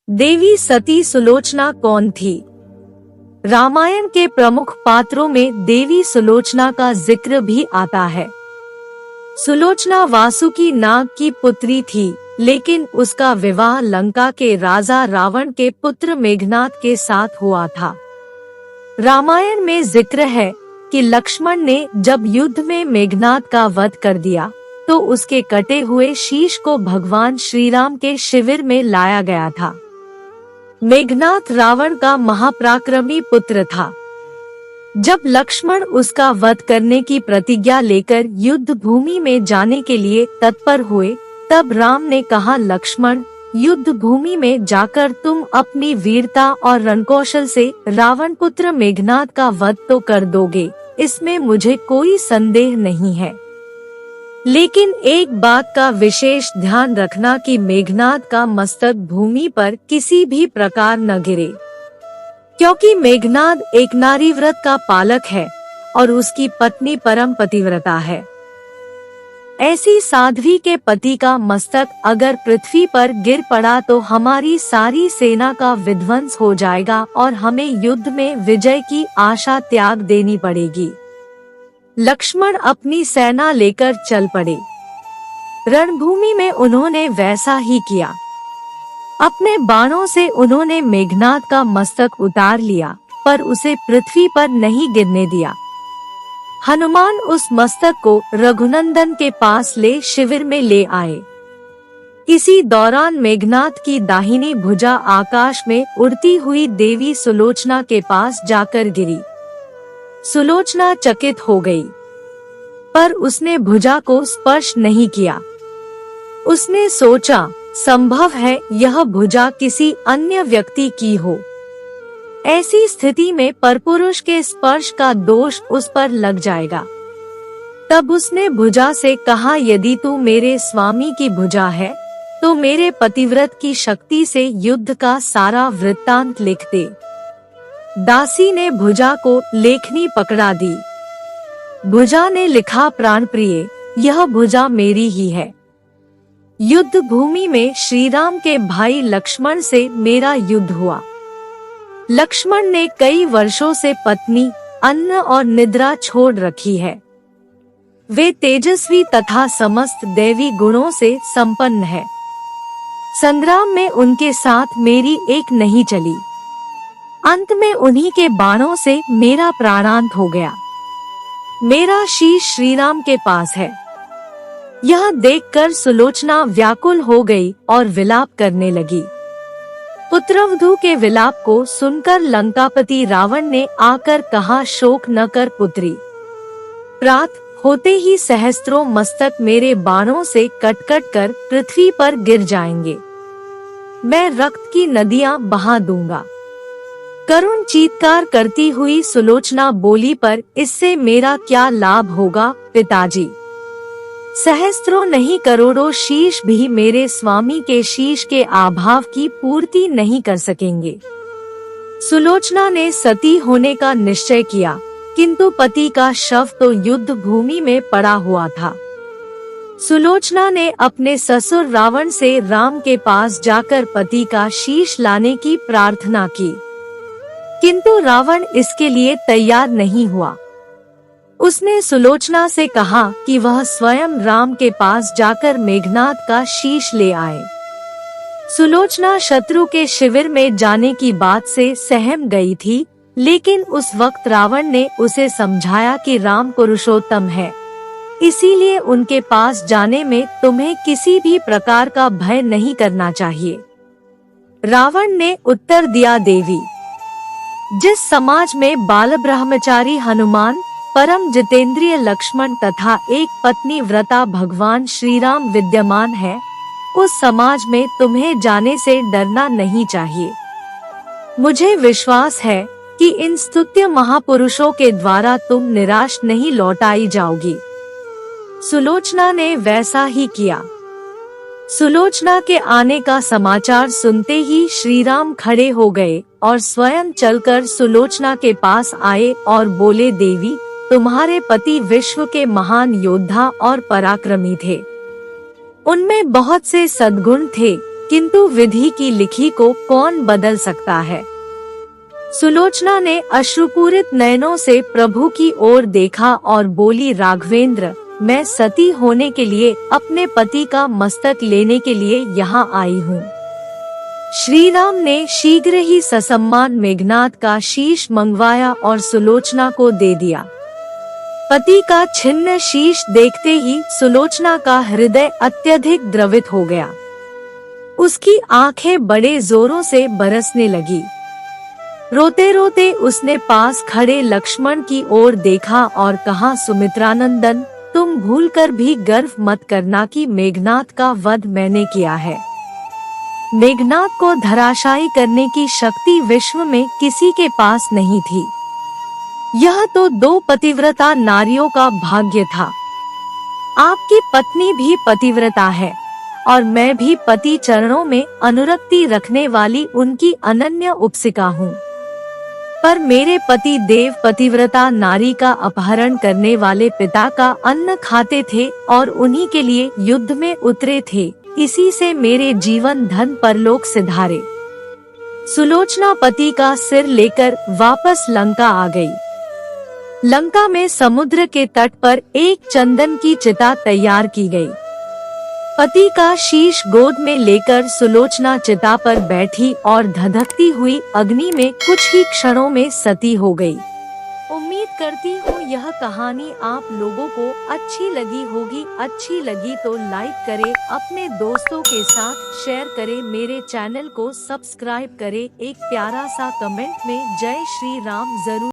देवी सती सुलोचना कौन थी? रामायण के प्रमुख पात्रों में देवी सुलोचना का जिक्र भी आता है। सुलोचना वासुकी नाग की पुत्री थी, लेकिन उसका विवाह लंका के राजा रावण के पुत्र मेघनाद के साथ हुआ था। रामायण में जिक्र है कि लक्ष्मण ने जब युद्ध में मेघनाद का वध कर दिया, तो उसके कटे हुए शीश को भगवान श्री राम के शिविर में लाया गया था। मेघनाद रावण का महापराक्रमी पुत्र था। जब लक्ष्मण उसका वध करने की प्रतिज्ञा लेकर युद्ध भूमि में जाने के लिए तत्पर हुए, तब राम ने कहा, लक्ष्मण, युद्ध भूमि में जाकर तुम अपनी वीरता और रणकौशल से रावण पुत्र मेघनाद का वध तो कर दोगे, इसमें मुझे कोई संदेह नहीं है। लेकिन एक बात का विशेष ध्यान रखना कि मेघनाद का मस्तक भूमि पर किसी भी प्रकार न गिरे, क्योंकि मेघनाद एक नारी व्रत का पालक है और उसकी पत्नी परम पतिव्रता है। ऐसी साध्वी के पति का मस्तक अगर पृथ्वी पर गिर पड़ा तो हमारी सारी सेना का विध्वंस हो जाएगा और हमें युद्ध में विजय की आशा त्याग देनी पड़ेगी। लक्ष्मण अपनी सेना लेकर चल पड़े। रणभूमि में उन्होंने वैसा ही किया। अपने बाणों से उन्होंने मेघनाद का मस्तक उतार लिया, पर उसे पृथ्वी पर नहीं गिरने दिया। हनुमान उस मस्तक को रघुनंदन के पास ले शिविर में ले आए। इसी दौरान मेघनाद की दाहिनी भुजा आकाश में उड़ती हुई देवी सुलोचना के पास जाकर गिरी। सुलोचना चकित हो गई, पर उसने भुजा को स्पर्श नहीं किया। उसने सोचा, संभव है यह भुजा किसी अन्य व्यक्ति की हो। ऐसी स्थिति में परपुरुष के स्पर्श का दोष उस पर लग जाएगा। तब उसने भुजा से कहा, यदि तू मेरे स्वामी की भुजा है, तो मेरे पतिव्रत की शक्ति से युद्ध का सारा वृत्तांत लिख दे। दासी ने भुजा को लेखनी पकड़ा दी। भुजा ने लिखा, प्राण प्रिय, यह भुजा मेरी ही है। युद्ध भूमि में श्री राम के भाई लक्ष्मण से मेरा युद्ध हुआ। लक्ष्मण ने कई वर्षों से पत्नी, अन्न और निद्रा छोड़ रखी है। वे तेजस्वी तथा समस्त दैवी गुणों से संपन्न है। संग्राम में उनके साथ मेरी एक नहीं चली। अंत में उन्हीं के बाणों से मेरा प्राणांत हो गया। मेरा शीश श्री राम के पास है। यह देखकर सुलोचना व्याकुल हो गई और विलाप करने लगी। पुत्रवधू के विलाप को सुनकर लंकापति रावण ने आकर कहा, शोक न कर पुत्री। प्रात होते ही सहस्त्रों मस्तक मेरे बाणों से कट-कट कर पृथ्वी पर गिर जाएंगे। मैं रक्त की नदियां बहा दूंगा। करुण चीत्कार करती हुई सुलोचना बोली, पर इससे मेरा क्या लाभ होगा पिताजी? सहस्त्रों नहीं करोड़ों शीश भी मेरे स्वामी के शीश के अभाव की पूर्ति नहीं कर सकेंगे। सुलोचना ने सती होने का निश्चय किया, किंतु पति का शव तो युद्ध भूमि में पड़ा हुआ था। सुलोचना ने अपने ससुर रावण से राम के पास जाकर पति का शीश लाने की प्रार्थना की, किंतु रावण इसके लिए तैयार नहीं हुआ। उसने सुलोचना से कहा कि वह स्वयं राम के पास जाकर मेघनाद का शीश ले आए। सुलोचना शत्रु के शिविर में जाने की बात से सहम गई थी, लेकिन उस वक्त रावण ने उसे समझाया कि राम पुरुषोत्तम है, इसीलिए उनके पास जाने में तुम्हें किसी भी प्रकार का भय नहीं करना चाहिए। रावण ने उत्तर दिया, देवी, जिस समाज में बाल ब्रह्मचारी हनुमान, परम जितेंद्रिय लक्ष्मण तथा एक पत्नी व्रता भगवान श्री राम विद्यमान है, उस समाज में तुम्हें जाने से डरना नहीं चाहिए। मुझे विश्वास है कि इन स्तुत्य महापुरुषों के द्वारा तुम निराश नहीं लौटाई जाओगी। सुलोचना ने वैसा ही किया। सुलोचना के आने का समाचार सुनते ही श्री राम खड़े हो गए और स्वयं चलकर सुलोचना के पास आए और बोले, देवी, तुम्हारे पति विश्व के महान योद्धा और पराक्रमी थे। उनमें बहुत से सद्गुण थे, किंतु विधि की लिखी को कौन बदल सकता है। सुलोचना ने अश्रुपूरित नयनों से प्रभु की ओर देखा और बोली, राघवेंद्र, मैं सती होने के लिए, अपने पति का मस्तक लेने के लिए यहाँ आई हूँ। श्री राम ने शीघ्र ही ससम्मान मेघनाद का शीश मंगवाया और सुलोचना को दे दिया। पति का छिन्न शीश देखते ही सुलोचना का हृदय अत्यधिक द्रवित हो गया। उसकी आंखें बड़े जोरों से बरसने लगी। रोते रोते उसने पास खड़े लक्ष्मण की ओर देखा और कहा, सुमित्रानंदन, तुम भूलकर भी गर्व मत करना कि मेघनाद का वध मैंने किया है। मेघनाद को धराशायी करने की शक्ति विश्व में किसी के पास नहीं थी। यह तो 2 पतिव्रता नारियों का भाग्य था। आपकी पत्नी भी पतिव्रता है और मैं भी पति चरणों में अनुरक्ति रखने वाली उनकी अनन्य उपासिका हूँ। पर मेरे पति देव पतिव्रता नारी का अपहरण करने वाले पिता का अन्न खाते थे और उन्हीं के लिए युद्ध में उतरे थे। इसी से मेरे जीवन धन परलोक सिधारे। सुलोचना पति का सिर लेकर वापस लंका आ गई। लंका में समुद्र के तट पर एक चंदन की चिता तैयार की गई। पति का शीश गोद में लेकर सुलोचना चिता पर बैठी और धधकती हुई अग्नि में कुछ ही क्षणों में सती हो गई। उम्मीद करती हूँ यह कहानी आप लोगों को अच्छी लगी होगी। अच्छी लगी तो लाइक करें, अपने दोस्तों के साथ शेयर करें, मेरे चैनल को सब्सक्राइब करें, एक प्यारा सा कमेंट में जय श्री राम जरूर